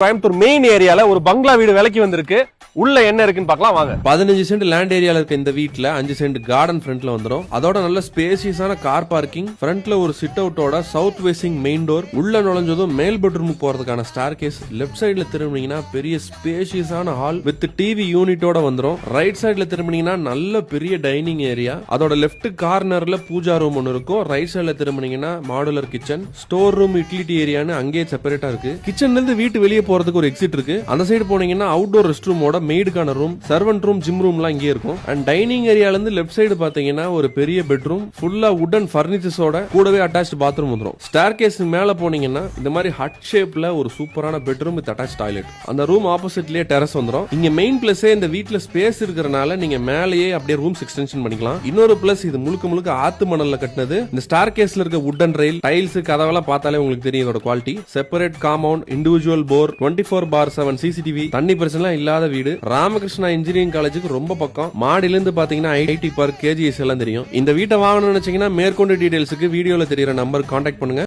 Coimbatore main ஏரியால ஒரு பங்களா வீடு விலைக்கு வந்திருக்கு. உள்ள என்ன இருக்குன்னு பார்க்கலாம் வாங்க. 15 சென்ட் லேண்ட் ஏரியால இருக்க இந்த வீட்ல 5 சென்ட் கார்டன் ஃப்ரண்ட்ல வந்துரும். அதோட நல்ல ஸ்பேசியஸான கார் பார்க்கிங், ஃப்ரண்ட்ல ஒரு சிட் அவுட்டோட சவுத் வெஸ்டிங் மெயின் டோர், உள்ள நுழைஞ்சதும் மேல் பெட்ரூமுக்கு போறதுக்கான ஸ்டார் கேஸ், லெஃப்ட் சைடுல திரும்பினீங்கன்னா பெரிய ஸ்பேசியஸான ஹால் வித் டிவி யூனிட்டோட வந்துரும். ரைட் சைடுல திரும்பினீங்கன்னா நல்ல பெரிய டைனிங் ஏரியா, அதோட லெஃப்ட் கார்னர்ல பூஜா ரூம் ஒன்னு இருக்கும். ரைட் சைடுல திரும்பினீங்கன்னா modular kitchen, store room, utility ஏரியான்னு அங்கேயே செப்பரேட்டா இருக்கு. கிச்சன்ல இருந்து வீட்டு வெளியே போறதுக்கு ஒரு எக்ஸிட் இருக்கு. அந்த சைடு போனீங்கன்னா அவுட்டோர் ரெஸ்ட் ரூமோட மெய்டுக்கான ரூம், சர்வன்ட் ரூம், ஜிம் ரூம்லாம் இங்கே இருக்கும். அண்ட் டைனிங் ஏரியால இருந்து லெஃப்ட் சைடு பாத்தீங்கன்னா ஒரு பெரிய பெட்ரூம் ஃபுல்லா வுடன் ஃபர்னிச்சர்ஸோட கூடவே அட்டாச்ட் பாத்ரூம் வந்துரும். ஸ்டார் கேஸ் மேல போனீங்கன்னா இந்த மாதிரி ஹட் ஷேப்ல ஒரு சூப்பரான பெட்ரூம் வித் அட்டாச் டாய்லெட். அந்த ரூம் ஆப்போசிட்லயே டெரஸ் வந்துரும். இங்க மெயின் பிளஸே இந்த வீட்ல ஸ்பேஸ் இருக்கறனால நீங்க மேலேயே அப்படியே ரூம்ஸ் எக்ஸ்டென்ஷன் பண்ணிக்கலாம். இன்னொரு பிளஸ் இது முழுக்க ஆத்து மணல்ல கட்டினது. இந்த ஸ்டார் கேஸ்ல இருக்க வுடன் ரெயில், டைல்ஸ், கதவெல்லாம் பார்த்தாலே உங்களுக்கு தெரியும் இதோட quality. Separate compound, individual bore, 24/7 CCTV, தண்ணி பிரச்சனை இல்லாத வீடு. ராமகிருஷ்ணா இன்ஜினியரிங் காலேஜுக்கு ரொம்ப பக்கம். மாடியில இருந்து பாத்தீங்கன்னா ஐடி பார்க், கேஜிஎஸ் எல்லாம் தெரியும். இந்த வீட்டை வாங்கணும்னு நினைச்சீங்கன்னா மேற்கொண்டு டீடைல்ஸுக்கு வீடியோல தெரியுற நம்பர் கான்டாக்ட் பண்ணுங்க.